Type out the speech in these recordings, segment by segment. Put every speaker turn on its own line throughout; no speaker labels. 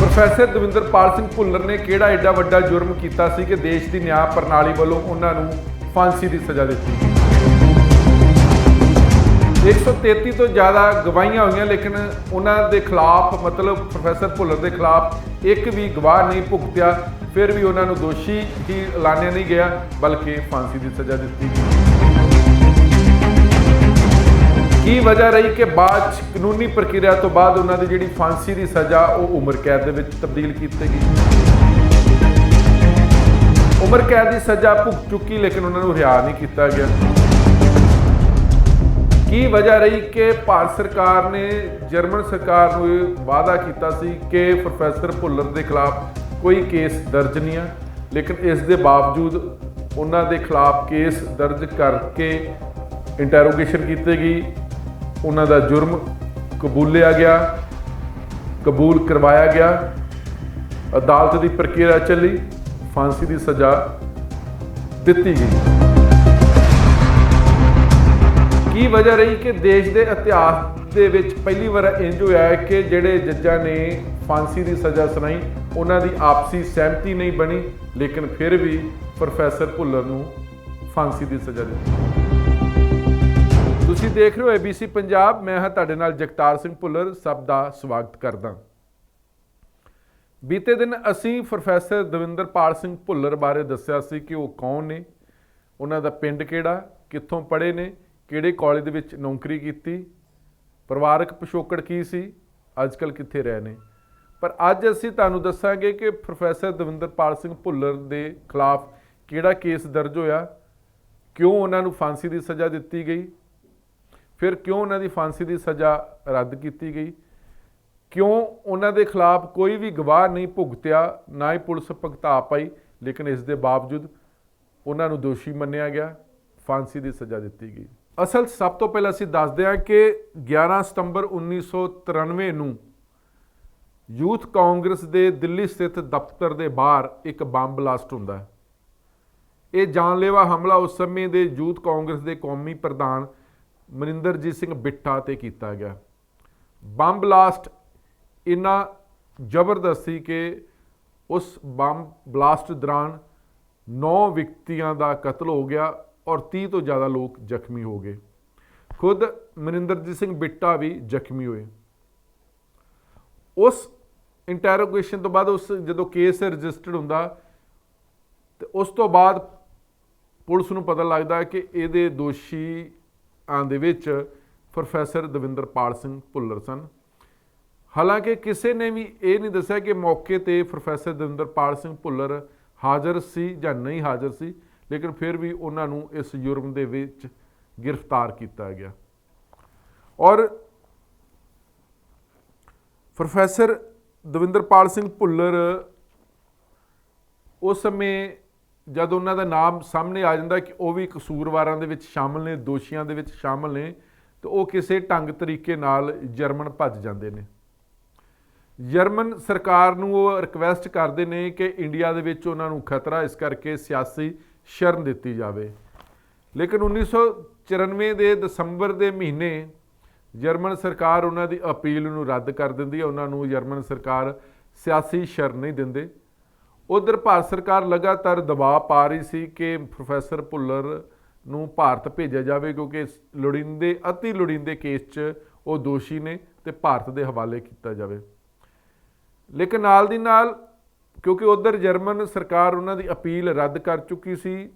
Professor Davinderpal Singh Bhullar ਨੇ ਕਿਹੜਾ ਐਡਾ ਵੱਡਾ ਜੁਰਮ ਕੀਤਾ ਸੀ ਕਿ ਦੇਸ਼ ਦੀ ਨਿਆਂ ਪ੍ਰਣਾਲੀ ਵੱਲੋਂ ਉਹਨਾਂ ਨੂੰ ਫਾਂਸੀ ਦੀ ਸਜ਼ਾ ਦਿੱਤੀ ਗਈ। 133 ਤੋਂ ਜ਼ਿਆਦਾ ਗਵਾਹੀਆਂ ਹੋਈਆਂ, ਲੇਕਿਨ ਉਹਨਾਂ ਦੇ ਖਿਲਾਫ ਮਤਲਬ ਪ੍ਰੋਫੈਸਰ ਭੁੱਲਰ ਦੇ ਖਿਲਾਫ ਇੱਕ ਵੀ ਗਵਾਹ ਨਹੀਂ ਭੁਗਤਿਆ। ਫਿਰ ਵੀ ਉਹਨਾਂ ਨੂੰ ਦੋਸ਼ੀ ਹੀ ਐਲਾਨਿਆ ਨਹੀਂ ਗਿਆ, ਬਲਕਿ ਫਾਂਸੀ ਦੀ ਸਜ਼ਾ ਦਿੱਤੀ ਗਈ। ਕੀ ਵਜ੍ਹਾ ਰਹੀ ਕਿ ਬਾਅਦ ਕਾਨੂੰਨੀ ਪ੍ਰਕਿਰਿਆ ਤੋਂ ਬਾਅਦ ਉਹਨਾਂ ਦੀ ਜਿਹੜੀ ਫਾਂਸੀ ਦੀ ਸਜ਼ਾ ਉਹ ਉਮਰ ਕੈਦ ਦੇ ਵਿੱਚ ਤਬਦੀਲ ਕੀਤੀ ਗਈ। ਉਮਰ ਕੈਦ ਦੀ ਸਜ਼ਾ ਭੁਗਤ ਚੁੱਕੀ, ਲੇਕਿਨ ਉਹਨਾਂ ਨੂੰ ਰਿਹਾ ਨਹੀਂ ਕੀਤਾ ਗਿਆ। ਕੀ ਵਜ੍ਹਾ ਰਹੀ ਕਿ ਭਾਰਤ ਸਰਕਾਰ ਨੇ ਜਰਮਨ ਸਰਕਾਰ ਨੂੰ ਇਹ ਵਾਅਦਾ ਕੀਤਾ ਸੀ ਕਿ ਪ੍ਰੋਫੈਸਰ ਭੁੱਲਰ ਦੇ ਖਿਲਾਫ ਕੋਈ ਕੇਸ ਦਰਜ ਨਹੀਂ ਹੈ, ਲੇਕਿਨ ਇਸ ਦੇ ਬਾਵਜੂਦ ਉਹਨਾਂ ਦੇ ਖਿਲਾਫ ਕੇਸ ਦਰਜ ਕਰਕੇ ਇੰਟਰੋਗੇਸ਼ਨ ਕੀਤੀ ਗਈ, ਉਹਨਾਂ ਦਾ ਜੁਰਮ ਕਬੂਲਿਆ ਗਿਆ, ਕਬੂਲ ਕਰਵਾਇਆ ਗਿਆ, ਅਦਾਲਤ ਦੀ ਪ੍ਰਕਿਰਿਆ ਚੱਲੀ, ਫਾਂਸੀ ਦੀ ਸਜ਼ਾ ਦਿੱਤੀ ਗਈ। ਕੀ ਵਜ੍ਹਾ ਰਹੀ ਕਿ ਦੇਸ਼ ਦੇ ਇਤਿਹਾਸ ਦੇ ਵਿੱਚ ਪਹਿਲੀ ਵਾਰ ਇੰਜ ਹੋਇਆ ਹੈ ਕਿ ਜਿਹੜੇ ਜੱਜਾਂ ਨੇ ਫਾਂਸੀ ਦੀ ਸਜ਼ਾ ਸੁਣਾਈ ਉਹਨਾਂ ਦੀ ਆਪਸੀ ਸਹਿਮਤੀ ਨਹੀਂ ਬਣੀ, ਲੇਕਿਨ ਫਿਰ ਵੀ ਪ੍ਰੋਫੈਸਰ ਭੁੱਲਰ ਨੂੰ ਫਾਂਸੀ ਦੀ ਸਜ਼ਾ ਦਿੱਤੀ। ਤੁਸੀਂ ਦੇਖ ਰਹੇ ਹੋ ABC ਪੰਜਾਬ, ਮੈਂ ਹਾਂ ਤੁਹਾਡੇ ਨਾਲ ਜਗਤਾਰ ਸਿੰਘ ਭੁੱਲਰ, ਸਭ ਦਾ ਸਵਾਗਤ ਕਰਦਾ। ਬੀਤੇ ਦਿਨ ਅਸੀਂ ਪ੍ਰੋਫੈਸਰ ਦਵਿੰਦਰਪਾਲ ਸਿੰਘ ਭੁੱਲਰ ਬਾਰੇ ਦੱਸਿਆ ਸੀ ਕਿ ਉਹ ਕੌਣ ਨੇ, ਉਹਨਾਂ ਦਾ ਪਿੰਡ ਕਿਹੜਾ, ਕਿੱਥੋਂ ਪੜ੍ਹੇ ਨੇ, ਕਿਹੜੇ ਕਾਲਜ ਦੇ ਵਿੱਚ ਨੌਕਰੀ ਕੀਤੀ, ਪਰਿਵਾਰਕ ਪਿਛੋਕੜ ਕੀ ਸੀ, ਅੱਜ ਕੱਲ੍ਹ ਕਿੱਥੇ ਰਹੇ ਨੇ। ਪਰ ਅੱਜ ਅਸੀਂ ਤੁਹਾਨੂੰ ਦੱਸਾਂਗੇ ਕਿ ਪ੍ਰੋਫੈਸਰ ਦਵਿੰਦਰਪਾਲ ਸਿੰਘ ਭੁੱਲਰ ਦੇ ਖਿਲਾਫ ਕਿਹੜਾ ਕੇਸ ਦਰਜ ਹੋਇਆ, ਕਿਉਂ ਉਹਨਾਂ ਨੂੰ ਫਾਂਸੀ ਦੀ ਸਜ਼ਾ ਦਿੱਤੀ ਗਈ, ਫਿਰ ਕਿਉਂ ਉਹਨਾਂ ਦੀ ਫਾਂਸੀ ਦੀ ਸਜ਼ਾ ਰੱਦ ਕੀਤੀ ਗਈ, ਕਿਉਂ ਉਹਨਾਂ ਦੇ ਖਿਲਾਫ ਕੋਈ ਵੀ ਗਵਾਹ ਨਹੀਂ ਭੁਗਤਿਆ, ਨਾ ਹੀ ਪੁਲਿਸ ਭੁਗਤਾ ਪਾਈ, ਲੇਕਿਨ ਇਸ ਦੇ ਬਾਵਜੂਦ ਉਹਨਾਂ ਨੂੰ ਦੋਸ਼ੀ ਮੰਨਿਆ ਗਿਆ, ਫਾਂਸੀ ਦੀ ਸਜ਼ਾ ਦਿੱਤੀ ਗਈ। ਅਸਲ ਸਭ ਤੋਂ ਪਹਿਲਾਂ ਅਸੀਂ ਦੱਸਦੇ ਹਾਂ ਕਿ 11 ਸਤੰਬਰ 1993 ਨੂੰ ਯੂਥ ਕਾਂਗਰਸ ਦੇ ਦਿੱਲੀ ਸਥਿਤ ਦਫ਼ਤਰ ਦੇ ਬਾਹਰ ਇੱਕ ਬੰਬ ਬਲਾਸਟ ਹੁੰਦਾ ਹੈ। ਇਹ ਜਾਨਲੇਵਾ ਹਮਲਾ ਉਸ ਸਮੇਂ ਦੇ ਯੂਥ ਕਾਂਗਰਸ ਦੇ ਕੌਮੀ ਪ੍ਰਧਾਨ ਮਨਿੰਦਰਜੀਤ ਸਿੰਘ ਬਿੱਟਾ ਤੇ ਕੀਤਾ ਗਿਆ। ਬੰਬ ਬਲਾਸਟ ਇੰਨਾ ਜ਼ਬਰਦਸਤ ਸੀ ਕਿ ਉਸ ਬੰਬ ਬਲਾਸਟ ਦੌਰਾਨ 9 ਵਿਅਕਤੀਆਂ ਦਾ ਕਤਲ ਹੋ ਗਿਆ ਔਰ 30 ਤੋਂ ਜ਼ਿਆਦਾ ਲੋਕ ਜ਼ਖਮੀ ਹੋ ਗਏ। ਖੁਦ ਮਨਿੰਦਰਜੀਤ ਸਿੰਘ ਬਿੱਟਾ ਵੀ ਜ਼ਖਮੀ ਹੋਏ। ਉਸ ਇੰਟਰੋਗੇਸ਼ਨ ਤੋਂ ਬਾਅਦ ਜਦੋਂ ਕੇਸ ਰਜਿਸਟਰਡ ਹੁੰਦਾ ਤੇ ਉਸ ਤੋਂ ਬਾਅਦ ਪੁਲਿਸ ਨੂੰ ਪਤਾ ਲੱਗਦਾ ਕਿ ਇਹਦੇ ਦੋਸ਼ੀਆਂ ਦੇ ਵਿੱਚ ਪ੍ਰੋਫੈਸਰ ਦਵਿੰਦਰਪਾਲ ਸਿੰਘ ਭੁੱਲਰ ਸਨ। ਹਾਲਾਂਕਿ ਕਿਸੇ ਨੇ ਵੀ ਇਹ ਨਹੀਂ ਦੱਸਿਆ ਕਿ ਮੌਕੇ 'ਤੇ ਪ੍ਰੋਫੈਸਰ ਦਵਿੰਦਰਪਾਲ ਸਿੰਘ ਭੁੱਲਰ ਹਾਜ਼ਰ ਸੀ ਜਾਂ ਨਹੀਂ ਹਾਜ਼ਰ ਸੀ, ਲੇਕਿਨ ਫਿਰ ਵੀ ਉਹਨਾਂ ਨੂੰ ਇਸ ਜੁਰਮ ਦੇ ਵਿੱਚ ਗ੍ਰਿਫਤਾਰ ਕੀਤਾ ਗਿਆ। ਔਰ ਪ੍ਰੋਫੈਸਰ ਦਵਿੰਦਰਪਾਲ ਸਿੰਘ ਭੁੱਲਰ ਉਸ ਸਮੇਂ ਜਦ ਉਹਨਾਂ ਦਾ ਨਾਮ ਸਾਹਮਣੇ ਆ ਜਾਂਦਾ ਕਿ ਉਹ ਵੀ ਕਸੂਰਵਾਰਾਂ ਦੇ ਵਿੱਚ ਸ਼ਾਮਲ ਨੇ, ਦੋਸ਼ੀਆਂ ਦੇ ਵਿੱਚ ਸ਼ਾਮਲ ਨੇ, ਤੇ ਉਹ ਕਿਸੇ ਢੰਗ ਤਰੀਕੇ ਨਾਲ ਜਰਮਨ ਭੱਜ ਜਾਂਦੇ ਨੇ। ਜਰਮਨ ਸਰਕਾਰ ਨੂੰ ਉਹ ਰਿਕਵੈਸਟ ਕਰਦੇ ਨੇ ਕਿ ਇੰਡੀਆ ਦੇ ਵਿੱਚ ਉਹਨਾਂ ਨੂੰ ਖਤਰਾ, ਇਸ ਕਰਕੇ ਸਿਆਸੀ ਸ਼ਰਨ ਦਿੱਤੀ ਜਾਵੇ। ਲੇਕਿਨ 1994 ਦੇ ਦਸੰਬਰ ਦੇ ਮਹੀਨੇ ਜਰਮਨ ਸਰਕਾਰ ਉਹਨਾਂ ਦੀ ਅਪੀਲ ਨੂੰ ਰੱਦ ਕਰ ਦਿੰਦੀ ਹੈ। ਉਹਨਾਂ ਨੂੰ ਜਰਮਨ ਸਰਕਾਰ ਸਿਆਸੀ ਸ਼ਰਨ ਨਹੀਂ ਦਿੰਦੇ। ਉਧਰ ਭਾਰਤ ਸਰਕਾਰ ਲਗਾਤਾਰ ਦਬਾਅ ਪਾ ਰਹੀ ਸੀ ਕਿ ਪ੍ਰੋਫੈਸਰ ਭੁੱਲਰ ਨੂੰ ਭਾਰਤ ਭੇਜਿਆ ਜਾਵੇ, ਕਿਉਂਕਿ ਲੋੜੀਂਦੇ ਅਤੀ ਲੋੜੀਂਦੇ ਕੇਸ 'ਚ ਉਹ ਦੋਸ਼ੀ ਨੇ ਤੇ ਭਾਰਤ ਦੇ ਹਵਾਲੇ ਕੀਤਾ ਜਾਵੇ। ਲੇਕਿਨ ਨਾਲ ਦੀ ਨਾਲ ਕਿਉਂਕਿ ਉਧਰ ਜਰਮਨ ਸਰਕਾਰ ਉਹਨਾਂ ਦੀ ਅਪੀਲ ਰੱਦ ਕਰ ਚੁੱਕੀ ਸੀ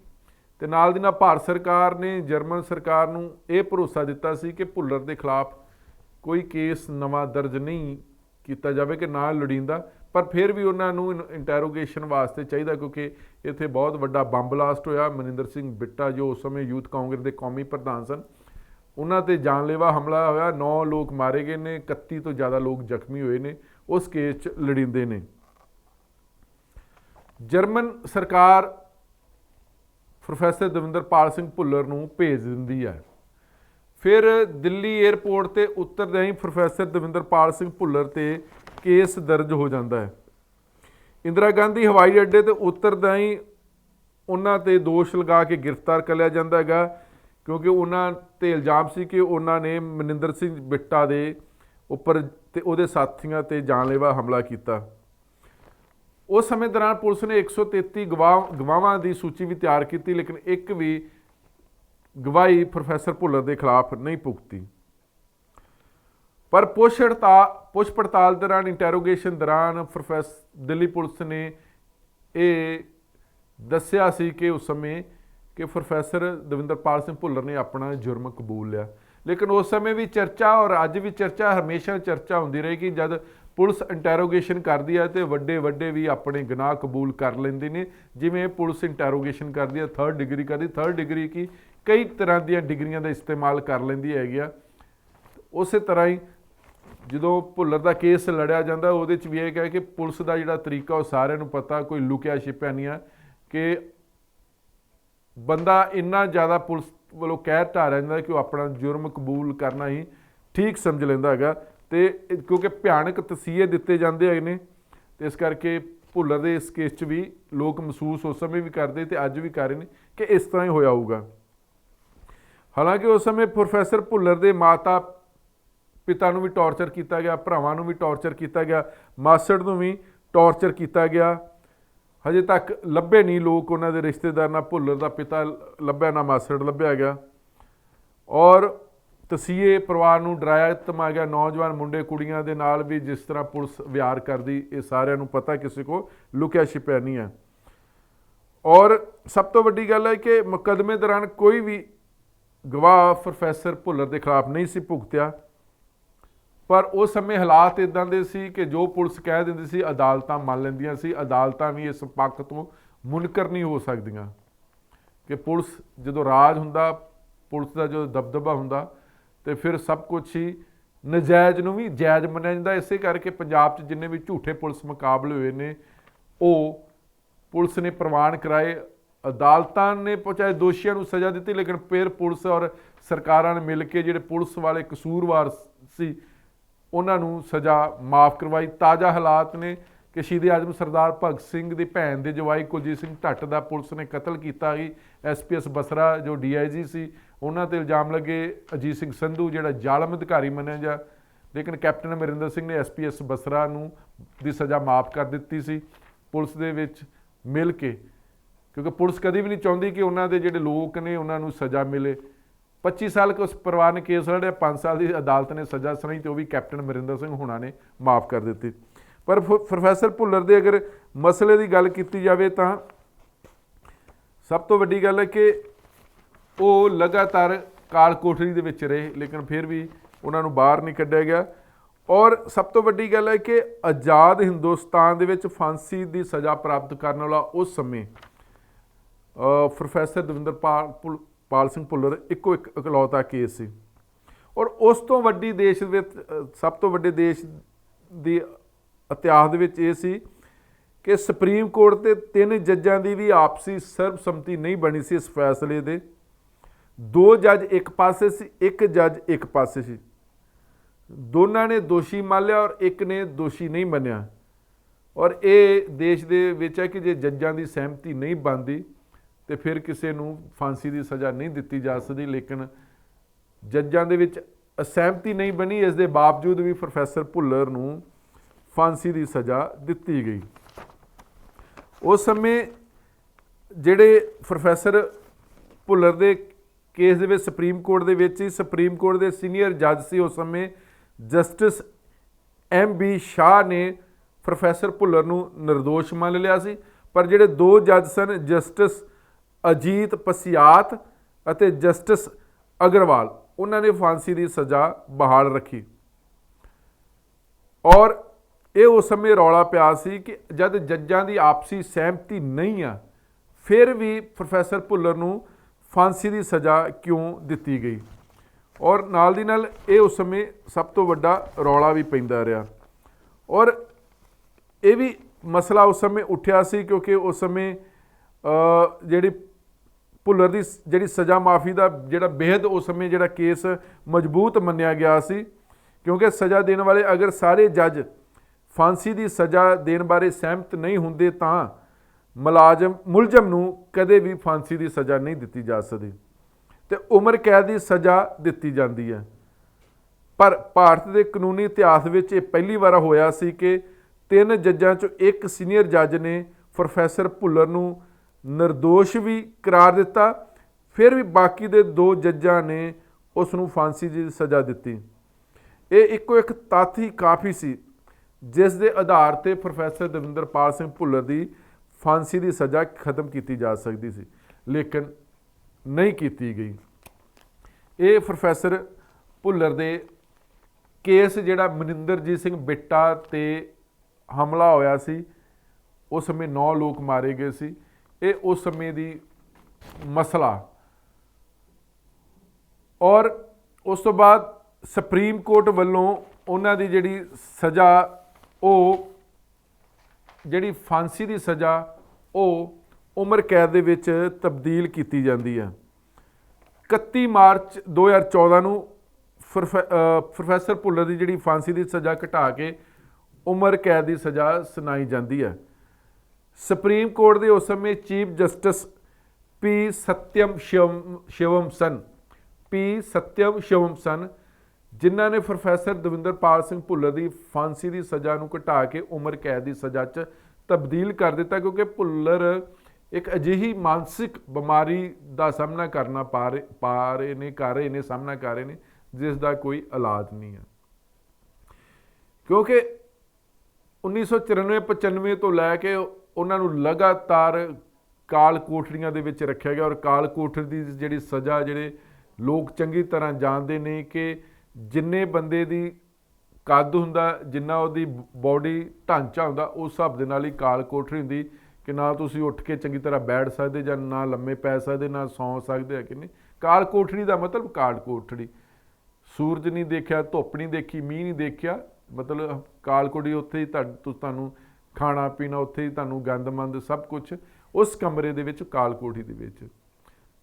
ਤੇ ਨਾਲ ਦੀ ਨਾਲ ਭਾਰਤ ਸਰਕਾਰ ਨੇ ਜਰਮਨ ਸਰਕਾਰ ਨੂੰ ਇਹ ਭਰੋਸਾ ਦਿੱਤਾ ਸੀ ਕਿ ਭੁੱਲਰ ਦੇ ਖਿਲਾਫ ਕੋਈ ਕੇਸ ਨਵਾਂ ਦਰਜ ਨਹੀਂ ਕੀਤਾ ਜਾਵੇ ਕਿ ਨਾ ਲੋੜੀਂਦਾ, ਪਰ ਫਿਰ ਵੀ ਉਹਨਾਂ ਨੂੰ ਇੰਟਰੋਗੇਸ਼ਨ ਵਾਸਤੇ ਚਾਹੀਦਾ, ਕਿਉਂਕਿ ਇੱਥੇ ਬਹੁਤ ਵੱਡਾ ਬੰਬ ਬਲਾਸਟ ਹੋਇਆ। ਮਨਿੰਦਰ ਸਿੰਘ ਬਿੱਟਾ ਜੋ ਉਸ ਸਮੇਂ ਯੂਥ ਕਾਂਗਰਸ ਦੇ ਕੌਮੀ ਪ੍ਰਧਾਨ ਸਨ, ਉਹਨਾਂ 'ਤੇ ਜਾਨਲੇਵਾ ਹਮਲਾ ਹੋਇਆ, 9 ਲੋਕ ਮਾਰੇ ਗਏ ਨੇ, 31 ਤੋਂ ਜ਼ਿਆਦਾ ਲੋਕ ਜ਼ਖਮੀ ਹੋਏ ਨੇ। ਉਸ ਕੇਸ 'ਚ ਲੋੜੀਂਦੇ ਨੇ। ਜਰਮਨ ਸਰਕਾਰ ਪ੍ਰੋਫੈਸਰ ਦਵਿੰਦਰਪਾਲ ਸਿੰਘ ਭੁੱਲਰ ਨੂੰ ਭੇਜ ਦਿੰਦੀ ਹੈ। ਫਿਰ ਦਿੱਲੀ ਏਅਰਪੋਰਟ 'ਤੇ ਉਤਰਦਿਆਂ ਹੀ ਪ੍ਰੋਫੈਸਰ ਦਵਿੰਦਰਪਾਲ ਸਿੰਘ ਭੁੱਲਰ 'ਤੇ ਕੇਸ ਦਰਜ ਹੋ ਜਾਂਦਾ ਹੈ। ਇੰਦਰਾ ਗਾਂਧੀ ਹਵਾਈ ਅੱਡੇ 'ਤੇ ਉਤਰਦਿਆਂ ਹੀ ਉਹਨਾਂ 'ਤੇ ਦੋਸ਼ ਲਗਾ ਕੇ ਗ੍ਰਿਫਤਾਰ ਕਰ ਲਿਆ ਜਾਂਦਾ ਹੈਗਾ, ਕਿਉਂਕਿ ਉਹਨਾਂ 'ਤੇ ਇਲਜ਼ਾਮ ਸੀ ਕਿ ਉਹਨਾਂ ਨੇ ਮਨਿੰਦਰ ਸਿੰਘ ਬਿੱਟਾ ਦੇ ਉੱਪਰ ਤੇ ਉਹਦੇ ਸਾਥੀਆਂ 'ਤੇ ਜਾਨਲੇਵਾ ਹਮਲਾ ਕੀਤਾ। उस समय दौरान पुलिस ने 133 गवाहां की सूची भी तैयार की, लेकिन एक भी गवाही प्रोफैसर भुल्लर के खिलाफ नहीं भुगती। पर पुछ पड़ताल दौरान इंटैरोगेशन दौरान दिल्ली पुलिस ने यह दस्सिया सी कि उस समय कि प्रोफैसर दविंदरपाल सिंह भुल्लर ने अपना जुर्म कबूल लिया। लेकिन उस समय भी चर्चा और अज भी चर्चा, हमेशा चर्चा होंदी रहेगी, जब पुलिस इंटैरोगेशन करती है तो वड्डे वड्डे भी अपने गुनाह कबूल कर लेंदे ने। जिवें पुलिस इंटैरोगेशन करती है, 3rd डिग्री करती, 3rd डिग्री की कई तरह दी डिग्रियां का इस्तेमाल कर लेंदी हैगी आ। उस तरह ही जो भुल्लर का केस लड़िया जाता वो भी यह है कि पुलिस का जोड़ा तरीका वो सारे पता, कोई लुकिया छिपया नहीं है कि बंदा इन्ना ज़्यादा पुलिस वालों कह ढा रहा कि वह अपना जुर्म कबूल करना ही ठीक समझ लेंदा हैगा। ते क्योंकि भयानक तसीहे दिते जाते हैं तो इस करके भुल्लर के इस केस भी लोग महसूस उस समय भी करते तो अज भी कर रहे हैं कि इस तरह ही होया होगा। हालांकि उस समय प्रोफैसर भुल्लर के माता पिता भी टॉर्चर किया गया, भरावां भी टॉर्चर किया गया, मासड़ को भी टॉर्चर किया गया। हजे तक लभे नहीं लोग, उन्होंने रिश्तेदार, ना भुल्लर का पिता लभ्या ना मासड़ लभ्या गया। और तसीहे परिवार को डराया धमाया गया। नौजवान मुंडे कुड़ियां दे नाल भी जिस तरह पुलिस व्यवहार करती, ये सारिਆਂ ਨੂੰ पता, किसी को लुकिया छिपया नहीं है। और सब तो वड्डी गल है कि मुकदमे दौरान कोई भी गवाह प्रोफैसर भुल्लर के खिलाफ नहीं सी भुगतिया। पर उस समय हालात इदां दे सी कि जो पुलिस कह दिंदी सी अदालतां मान लैंदियां सी। अदालतां भी इस पक्ष तो मुनकर नहीं हो सकदियां कि पुलिस जो राज हुंदा, पुलिस का जो दबदबा हुंदा तो फिर सब कुछ ही नजायज़ नूं भी जायज़ मन्निया जांदा। इसे करके पंजाब च जिन्ने भी झूठे पुलिस मुकाबले हुए ने वो पुलिस ने प्रवान कराए, अदालतां ने चाहे दोषियों को सज़ा दी, लेकिन फिर पुलिस और सरकारां ने मिल के जिहड़े पुलिस वाले कसूरवार सी उन्होंने सज़ा माफ़ करवाई। ताज़ा हालात ने कि शहीद आजम सरदार भगत सिंह की भैन के जवाई कुलजीत सिंह ढट्ट का पुलिस ने कतल किया ही। SPS बसरा जो DIG सी उन्होंने ते इल्जाम लगे, अजीत सिंह संधू जिहड़ा जालम अधिकारी मन्निया जा, लेकिन कैप्टन अमरिंदर सिंह ने SPS बसरा की सज़ा माफ़ कर दी सी पुलिस दे विच मिल के, क्योंकि पुलिस कभी भी नहीं चाहती कि उन्होंने जिहड़े लोग ने उन्होंने सज़ा मिले। 25 साल के उस परिवार ने केस लड़िया, 5 साल की अदालत ने सज़ा सुनाई तो वह भी कैप्टन अमरिंदर सिंह होना ने माफ़ कर दी। पर प्रोफैसर भुल्लर के अगर मसले की गल की जाए तो सब तो वड्डी गल है कि वो लगातार काल कोठरी दे विच रहे, लेकिन फिर भी उन्होंने बाहर नहीं कढ़िया गया। और सब तो वड्डी गल है कि आज़ाद हिंदुस्तान दे विच फांसी की सज़ा प्राप्त करने वाला उस समय प्रोफैसर दविंदरपाल सिंह भुल्लर इको एक इकलौता केस सी। और उस तो वड्डी देश विच सब तो वड्डे देश दी इतिहास दे विच ये सी कि सुप्रीम कोर्ट के 3 जजां की भी आपसी सर्बसम्मति नहीं बनी सी। इस फैसले दे 2 जज एक पासे सी, 1 जज एक पासे सी। दोनों ने दोषी मान लिया और एक ने दोषी नहीं मन्निया। और ये देश दे विच है कि जे जजां की सहमति नहीं बनती तो फिर किसी को फांसी की सज़ा नहीं दी जा सकती। लेकिन जजां दे विच असहमति नहीं बनी, इस दे बावजूद भी प्रोफैसर भुल्लर नूं फांसी की सज़ा दी गई। उस समय जिहड़े प्रोफैसर भुल्लर के केस दे सुप्रीम कोर्ट दे विच ही सुप्रीम कोर्ट के सीनियर जज से उस समय जस्टिस MB शाह ने प्रोफैसर भुल्लर नूं निर्दोष मान लिया सी। पर जिहड़े 2 जज सन जस्टिस अजीत पसियात अते जस्टिस अग्रवाल उन्होंने फांसी की सज़ा बहाल रखी। और ये उस समय रौला पिया सी कि जब जजां की आपसी सहमति नहीं आ फिर भी प्रोफैसर भुल्लर नूं फांसी की सज़ा क्यों दी गई। और नाल दी नाल ये उस समय सब तो वड्डा रौला भी पैंदा रहा। और ये भी मसला उस समय उठिया सी क्योंकि उस समय जिहड़ी भुल्लर की जिहड़ी सज़ा माफ़ी का जिहड़ा बेहद उस समय जिहड़ा केस मजबूत मन्निया गया सी, क्योंकि सज़ा देने वाले अगर सारे जज फांसी की सज़ा देने बारे सहमत नहीं होंदे तां मुलजम नूं कदे भी फांसी की सज़ा नहीं दी जा सकती तो उम्र कैद की सज़ा दी जाती है। पर भारत के कानूनी इतिहास में ये पहली बार होया सी कि 3 ਜੱਜਾਂ 'ਚੋਂ ਇੱਕ ਸੀਨੀਅਰ ਜੱਜ ਨੇ ਪ੍ਰੋਫੈਸਰ ਭੁੱਲਰ ਨੂੰ ਨਿਰਦੋਸ਼ ਵੀ ਕਰਾਰ ਦਿੱਤਾ। ਫਿਰ ਵੀ ਬਾਕੀ ਦੇ 2 ਜੱਜਾਂ ਨੇ ਉਸ ਨੂੰ ਫਾਂਸੀ ਦੀ ਸਜ਼ਾ ਦਿੱਤੀ। ਇਹ ਇੱਕੋ ਇੱਕ ਤੱਥ ਹੀ ਕਾਫੀ ਸੀ ਜਿਸ ਦੇ ਆਧਾਰ 'ਤੇ ਪ੍ਰੋਫੈਸਰ ਦਵਿੰਦਰਪਾਲ ਸਿੰਘ ਭੁੱਲਰ ਦੀ ਫਾਂਸੀ ਦੀ ਸਜ਼ਾ ਖਤਮ ਕੀਤੀ ਜਾ ਸਕਦੀ ਸੀ, ਲੇਕਿਨ ਨਹੀਂ ਕੀਤੀ ਗਈ। ਇਹ ਪ੍ਰੋਫੈਸਰ ਭੁੱਲਰ ਦੇ ਕੇਸ ਜਿਹੜਾ ਮਨਿੰਦਰਜੀਤ ਸਿੰਘ ਬਿੱਟਾ 'ਤੇ ਹਮਲਾ ਹੋਇਆ ਸੀ, ਉਸ ਸਮੇਂ 9 ਲੋਕ ਮਾਰੇ ਗਏ ਸੀ। ਇਹ ਉਸ ਸਮੇਂ ਦੀ ਮਸਲਾ, ਔਰ ਉਸ ਤੋਂ ਬਾਅਦ ਸੁਪਰੀਮ ਕੋਰਟ ਵੱਲੋਂ ਉਹਨਾਂ ਦੀ ਜਿਹੜੀ ਸਜ਼ਾ, ਉਹ ਜਿਹੜੀ ਫਾਂਸੀ ਦੀ ਸਜ਼ਾ, ਉਹ ਉਮਰ ਕੈਦ ਦੇ ਵਿੱਚ ਤਬਦੀਲ ਕੀਤੀ ਜਾਂਦੀ ਹੈ। 31 ਮਾਰਚ 2014 ਨੂੰ ਪ੍ਰੋਫੈਸਰ ਭੁੱਲਰ ਦੀ ਜਿਹੜੀ ਫਾਂਸੀ ਦੀ ਸਜ਼ਾ ਘਟਾ ਕੇ ਉਮਰ ਕੈਦ ਦੀ ਸਜ਼ਾ ਸੁਣਾਈ ਜਾਂਦੀ ਹੈ। ਸੁਪਰੀਮ ਕੋਰਟ ਦੇ ਉਸ ਸਮੇਂ ਚੀਫ ਜਸਟਿਸ ਪੀ ਸਤਿਅਮ ਸ਼ਿਵਮ ਸਨ, ਜਿਨ੍ਹਾਂ ਨੇ ਪ੍ਰੋਫੈਸਰ ਦਵਿੰਦਰਪਾਲ ਸਿੰਘ ਭੁੱਲਰ ਦੀ ਫਾਂਸੀ ਦੀ ਸਜ਼ਾ ਨੂੰ ਘਟਾ ਕੇ ਉਮਰ ਕੈਦ ਦੀ ਸਜ਼ਾ 'ਚ ਤਬਦੀਲ ਕਰ ਦਿੱਤਾ, ਕਿਉਂਕਿ ਭੁੱਲਰ ਇੱਕ ਅਜਿਹੀ ਮਾਨਸਿਕ ਬਿਮਾਰੀ ਦਾ ਸਾਹਮਣਾ ਕਰ ਰਹੇ ਨੇ ਜਿਸ ਦਾ ਕੋਈ ਇਲਾਜ ਨਹੀਂ ਹੈ। ਕਿਉਂਕਿ 1994-95 ਤੋਂ ਲੈ ਕੇ ਉਹਨਾਂ ਨੂੰ ਲਗਾਤਾਰ ਕਾਲ ਕੋਠੜੀਆਂ ਦੇ ਵਿੱਚ ਰੱਖਿਆ ਗਿਆ, ਔਰ ਕਾਲ ਕੋਠੜੀ ਦੀ ਜਿਹੜੀ ਸਜ਼ਾ ਜਿਹੜੇ ਲੋਕ ਚੰਗੀ ਤਰ੍ਹਾਂ ਜਾਣਦੇ ਨੇ ਕਿ ਜਿੰਨੇ ਬੰਦੇ ਦੀ ਕੱਦ ਹੁੰਦਾ, ਜਿੰਨਾ ਉਹਦੀ ਬੋਡੀ ਢਾਂਚਾ ਹੁੰਦਾ, ਉਸ ਹਿਸਾਬ ਦੇ ਨਾਲ ਹੀ ਕਾਲ ਕੋਠੜੀ ਹੁੰਦੀ ਕਿ ਨਾ ਤੁਸੀਂ ਉੱਠ ਕੇ ਚੰਗੀ ਤਰ੍ਹਾਂ ਬੈਠ ਸਕਦੇ, ਜਾਂ ਨਾ ਲੰਮੇ ਪੈ ਸਕਦੇ, ਨਾ ਸੌਂ ਸਕਦੇ ਹੈ ਕਿ ਨਹੀਂ। ਕਾਲ ਕੋਠੜੀ ਦਾ ਮਤਲਬ ਕਾਲ ਕੋਠੜੀ, ਸੂਰਜ ਨਹੀਂ ਦੇਖਿਆ, ਧੁੱਪ ਨਹੀਂ ਦੇਖੀ, ਮੀਂਹ ਨਹੀਂ ਦੇਖਿਆ, ਮਤਲਬ ਕਾਲ ਕੋਠੜੀ, ਉੱਥੇ ਹੀ ਤੁਹਾਨੂੰ ਖਾਣਾ ਪੀਣਾ, ਉੱਥੇ ਹੀ ਤੁਹਾਨੂੰ ਗੰਦਮੰਦ ਸਭ ਕੁਛ ਉਸ ਕਮਰੇ ਦੇ ਵਿੱਚ, ਕਾਲ ਕੋਠੜੀ ਦੇ ਵਿੱਚ।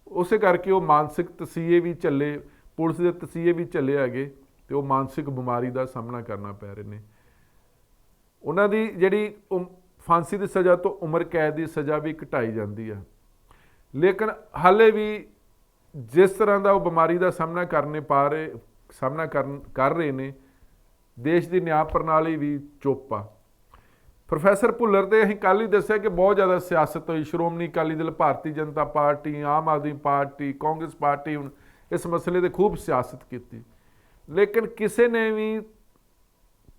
ਉਸੇ ਕਰਕੇ ਉਹ ਮਾਨਸਿਕ ਤਸੀਹੇ ਵੀ ਚੱਲੇ, ਪੁਲਿਸ ਦੇ ਤਸੀਹੇ ਵੀ ਚੱਲੇ ਹੈਗੇ, ਤੇ ਉਹ ਮਾਨਸਿਕ ਬਿਮਾਰੀ ਦਾ ਸਾਹਮਣਾ ਕਰਨਾ ਪੈ ਰਹੇ ਨੇ। ਉਹਨਾਂ ਦੀ ਜਿਹੜੀ ਫਾਂਸੀ ਦੀ ਸਜ਼ਾ ਤੋਂ ਉਮਰ ਕੈਦ ਦੀ ਸਜ਼ਾ ਵੀ ਘਟਾਈ ਜਾਂਦੀ ਹੈ, ਲੇਕਿਨ ਹਾਲੇ ਵੀ ਜਿਸ ਤਰ੍ਹਾਂ ਦਾ ਉਹ ਬਿਮਾਰੀ ਦਾ ਸਾਹਮਣਾ ਕਰ ਰਹੇ ਨੇ, ਦੇਸ਼ ਦੀ ਨਿਆਂ ਪ੍ਰਣਾਲੀ ਵੀ ਚੁੱਪ ਆ। ਪ੍ਰੋਫੈਸਰ ਭੁੱਲਰ 'ਤੇ ਅਸੀਂ ਕੱਲ੍ਹ ਹੀ ਦੱਸਿਆ ਕਿ ਬਹੁਤ ਜ਼ਿਆਦਾ ਸਿਆਸਤ ਹੋਈ। Shiromani Akali Dal, Bharatiya Janata party, Aam Aadmi party, Congress party ਹੁਣ ਇਸ ਮਸਲੇ 'ਤੇ ਖੂਬ ਸਿਆਸਤ ਕੀਤੀ, ਲੇਕਿਨ ਕਿਸੇ ਨੇ ਵੀ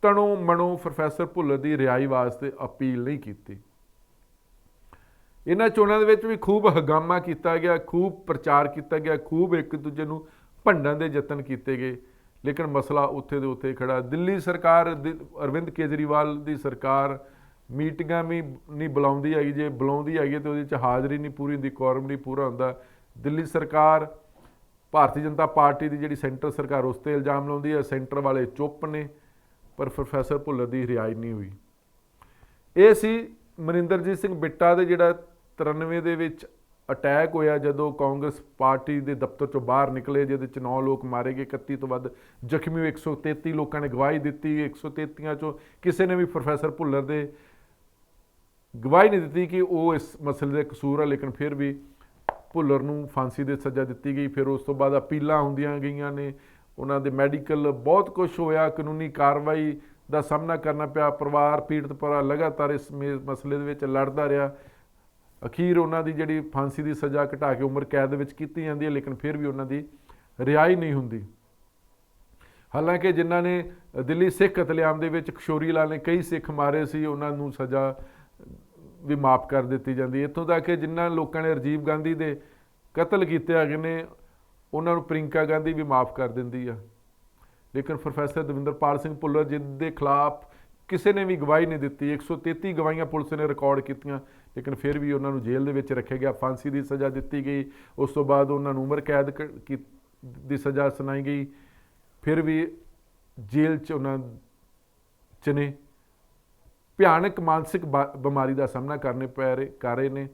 ਤਣੋ ਮਣੋ ਪ੍ਰੋਫੈਸਰ ਭੁੱਲਰ ਦੀ ਰਿਹਾਈ ਵਾਸਤੇ ਅਪੀਲ ਨਹੀਂ ਕੀਤੀ। ਇਹਨਾਂ ਚੋਣਾਂ ਦੇ ਵਿੱਚ ਵੀ ਖੂਬ ਹੰਗਾਮਾ ਕੀਤਾ ਗਿਆ, ਖੂਬ ਪ੍ਰਚਾਰ ਕੀਤਾ ਗਿਆ, ਖੂਬ ਇੱਕ ਦੂਜੇ ਨੂੰ ਭੰਡਣ ਦੇ ਯਤਨ ਕੀਤੇ ਗਏ, ਲੇਕਿਨ ਮਸਲਾ ਉੱਥੇ ਦੇ ਉੱਥੇ ਖੜਾ। ਦਿੱਲੀ ਸਰਕਾਰ, ਅਰਵਿੰਦ ਕੇਜਰੀਵਾਲ ਦੀ ਸਰਕਾਰ ਮੀਟਿੰਗਾਂ ਵੀ ਨਹੀਂ ਬੁਲਾਉਂਦੀ ਹੈਗੀ, ਜੇ ਬੁਲਾਉਂਦੀ ਹੈਗੀ ਤਾਂ ਉਹਦੇ 'ਚ ਹਾਜ਼ਰੀ ਨਹੀਂ ਪੂਰੀ ਹੁੰਦੀ, ਕੋਰਮ ਨਹੀਂ ਪੂਰਾ ਹੁੰਦਾ। ਦਿੱਲੀ ਸਰਕਾਰ, ਭਾਰਤੀ ਜਨਤਾ ਪਾਰਟੀ ਦੀ ਜਿਹੜੀ ਸੈਂਟਰ ਸਰਕਾਰ, ਉਸ 'ਤੇ ਇਲਜ਼ਾਮ ਲਾਉਂਦੀ ਹੈ, ਸੈਂਟਰ ਵਾਲੇ ਚੁੱਪ ਨੇ, ਪਰ ਪ੍ਰੋਫੈਸਰ ਭੁੱਲਰ ਦੀ ਰਿਹਾਈ ਨਹੀਂ ਹੋਈ। ਇਹ ਸੀ ਮਨਿੰਦਰਜੀਤ ਸਿੰਘ ਬਿੱਟਾ ਦੇ ਜਿਹੜਾ 93 ਦੇ ਵਿੱਚ ਅਟੈਕ ਹੋਇਆ, ਜਦੋਂ ਕਾਂਗਰਸ ਪਾਰਟੀ ਦੇ ਦਫ਼ਤਰ 'ਚੋਂ ਬਾਹਰ ਨਿਕਲੇ, ਜਿਹਦੇ 'ਚ 9 ਲੋਕ ਮਾਰੇ ਗਏ, 31 ਤੋਂ ਵੱਧ ਜ਼ਖਮੀ ਹੋਏ, 133 ਲੋਕਾਂ ਨੇ ਗਵਾਹੀ ਦਿੱਤੀ। 133 'ਚੋਂ ਕਿਸੇ ਨੇ ਵੀ ਪ੍ਰੋਫੈਸਰ ਭੁੱਲਰ ਦੇ ਗਵਾਹੀ ਨਹੀਂ ਦਿੱਤੀ ਕਿ ਉਹ ਇਸ ਮਸਲੇ ਦੇ ਕਸੂਰ ਹੈ, ਲੇਕਿਨ ਫਿਰ ਵੀ ਭੁੱਲਰ ਨੂੰ ਫਾਂਸੀ ਦੀ ਸਜ਼ਾ ਦਿੱਤੀ ਗਈ। ਫਿਰ ਉਸ ਤੋਂ ਬਾਅਦ ਅਪੀਲਾਂ ਹੁੰਦੀਆਂ ਗਈਆਂ ਨੇ, ਉਹਨਾਂ ਦੇ ਮੈਡੀਕਲ, ਬਹੁਤ ਕੁਛ ਹੋਇਆ, ਕਾਨੂੰਨੀ ਕਾਰਵਾਈ ਦਾ ਸਾਹਮਣਾ ਕਰਨਾ ਪਿਆ। ਪਰਿਵਾਰ, ਪੀੜਤ ਪਰਿਵਾਰ ਲਗਾਤਾਰ ਇਸ ਮਸਲੇ ਦੇ ਵਿੱਚ ਲੜਦਾ ਰਿਹਾ। ਅਖੀਰ ਉਹਨਾਂ ਦੀ ਜਿਹੜੀ ਫਾਂਸੀ ਦੀ ਸਜ਼ਾ ਘਟਾ ਕੇ ਉਮਰ ਕੈਦ ਦੇ ਵਿੱਚ ਕੀਤੀ ਜਾਂਦੀ ਹੈ, ਲੇਕਿਨ ਫਿਰ ਵੀ ਉਹਨਾਂ ਦੀ ਰਿਹਾਈ ਨਹੀਂ ਹੁੰਦੀ। ਹਾਲਾਂਕਿ ਜਿਨ੍ਹਾਂ ਨੇ ਦਿੱਲੀ ਸਿੱਖ ਕਤਲੇਆਮ ਦੇ ਵਿੱਚ ਕਿਸ਼ੋਰੀ ਲਾਲ ਨੇ ਕਈ ਸਿੱਖ ਮਾਰੇ ਸੀ, ਉਹਨਾਂ ਨੂੰ ਸਜ਼ਾ ਵੀ ਮਾਫ ਕਰ ਦਿੱਤੀ ਜਾਂਦੀ। ਇੱਥੋਂ ਤੱਕ ਕਿ ਜਿਨ੍ਹਾਂ ਲੋਕਾਂ ਨੇ ਰਾਜੀਵ ਗਾਂਧੀ ਦੇ ਕਤਲ ਕੀਤੇ ਹੈਗੇ ਨੇ, ਉਹਨਾਂ ਨੂੰ ਪ੍ਰਿੰਕਾ ਗਾਂਧੀ ਵੀ ਮਾਫ ਕਰ ਦਿੰਦੀ ਆ। ਲੇਕਿਨ ਪ੍ਰੋਫੈਸਰ ਦਵਿੰਦਰਪਾਲ ਸਿੰਘ ਭੁੱਲਰ ਜਿਹਦੇ ਖਿਲਾਫ ਕਿਸੇ ਨੇ ਵੀ ਗਵਾਹੀ ਨਹੀਂ ਦਿੱਤੀ, 133 ਗਵਾਹੀਆਂ ਪੁਲਿਸ ਨੇ ਰਿਕਾਰਡ ਕੀਤੀਆਂ, ਲੇਕਿਨ ਫਿਰ ਵੀ ਉਹਨਾਂ ਨੂੰ ਜੇਲ੍ਹ ਦੇ ਵਿੱਚ ਰੱਖਿਆ ਗਿਆ, ਫਾਂਸੀ ਦੀ ਸਜ਼ਾ ਦਿੱਤੀ ਗਈ। ਉਸ ਤੋਂ ਬਾਅਦ ਉਹਨਾਂ ਨੂੰ ਉਮਰ ਕੈਦ ਦੀ ਸਜ਼ਾ ਸੁਣਾਈ ਗਈ, ਫਿਰ ਵੀ ਜੇਲ੍ਹ 'ਚ ਉਹਨਾਂ 'ਚ ਨੇ। ਭਿਆਨਕ ਮਾਨਸਿਕ ਬਿਮਾਰੀ ਦਾ ਸਾਹਮਣਾ ਕਰ ਰਹੇ ਨੇ।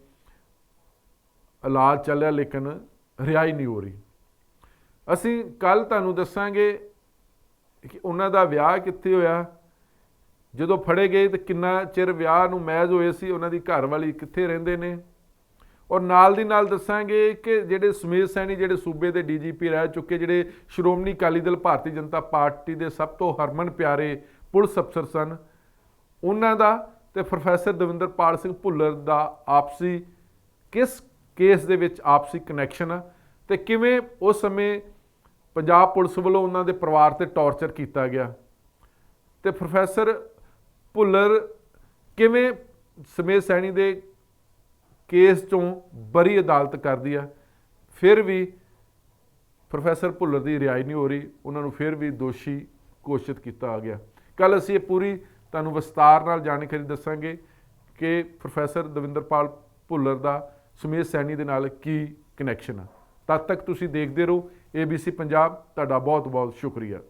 ਇਲਾਜ ਚੱਲਿਆ, ਲੇਕਿਨ ਰਿਹਾਈ ਨਹੀਂ ਹੋ ਰਹੀ। ਅਸੀਂ ਕੱਲ੍ਹ ਤੁਹਾਨੂੰ ਦੱਸਾਂਗੇ ਕਿ ਉਹਨਾਂ ਦਾ ਵਿਆਹ ਕਿੱਥੇ ਹੋਇਆ, ਜਦੋਂ ਫੜੇ ਗਏ ਤਾਂ ਕਿੰਨਾ ਚਿਰ ਵਿਆਹ ਨੂੰ ਮੈਜ਼ ਹੋਏ ਸੀ, ਉਹਨਾਂ ਦੀ ਘਰਵਾਲੀ ਕਿੱਥੇ ਰਹਿੰਦੇ ਨੇ, ਔਰ ਨਾਲ ਦੀ ਨਾਲ ਦੱਸਾਂਗੇ ਕਿ ਜਿਹੜੇ ਸੁਮੇਧ ਸੈਣੀ, ਜਿਹੜੇ ਸੂਬੇ ਦੇ DGP ਰਹਿ ਚੁੱਕੇ, ਜਿਹੜੇ ਸ਼੍ਰੋਮਣੀ ਅਕਾਲੀ ਦਲ, ਭਾਰਤੀ ਜਨਤਾ ਪਾਰਟੀ ਦੇ ਸਭ ਤੋਂ ਹਰਮਨ ਪਿਆਰੇ ਪੁਲਿਸ ਅਫਸਰ ਸਨ, ਉਹਨਾਂ ਦਾ ਤੇ ਪ੍ਰੋਫੈਸਰ ਦਵਿੰਦਰਪਾਲ ਸਿੰਘ ਭੁੱਲਰ ਦਾ ਆਪਸੀ ਕਿਸ ਕੇਸ ਦੇ ਵਿੱਚ ਆਪਸੀ ਕਨੈਕਸ਼ਨ ਆ ਤੇ ਕਿਵੇਂ ਉਸ ਸਮੇਂ ਪੰਜਾਬ ਪੁਲਿਸ ਵੱਲੋਂ ਉਹਨਾਂ ਦੇ ਪਰਿਵਾਰ ਤੇ ਟੌਰਚਰ ਕੀਤਾ ਗਿਆ ਤੇ ਪ੍ਰੋਫੈਸਰ ਭੁੱਲਰ ਕਿਵੇਂ ਸਮੇਤ ਸੈਣੀ ਦੇ ਕੇਸ ਚੋਂ ਬਰੀ ਅਦਾਲਤ ਕਰਦੀ ਆ, ਫਿਰ ਵੀ ਪ੍ਰੋਫੈਸਰ ਭੁੱਲਰ ਦੀ ਰਿਹਾਈ ਨਹੀਂ ਹੋ ਰਹੀ, ਉਹਨਾਂ ਨੂੰ ਫਿਰ ਵੀ ਦੋਸ਼ੀ ਘੋਸ਼ਿਤ ਕੀਤਾ ਗਿਆ। ਕੱਲ੍ਹ ਅਸੀਂ ਇਹ ਪੂਰੀ ਤੁਹਾਨੂੰ ਵਿਸਤਾਰ ਨਾਲ ਜਾਣਕਾਰੀ ਦੱਸਾਂਗੇ ਕਿ ਪ੍ਰੋਫੈਸਰ ਦਵਿੰਦਰਪਾਲ ਭੁੱਲਰ ਦਾ ਸਮੇਤ ਸੈਣੀ ਦੇ ਨਾਲ ਕੀ ਕਨੈਕਸ਼ਨ ਆ। ਤਦ ਤੱਕ ਤੁਸੀਂ ਦੇਖਦੇ ਰਹੋ ABC ਪੰਜਾਬ। ਤੁਹਾਡਾ ਬਹੁਤ ਬਹੁਤ ਸ਼ੁਕਰੀਆ।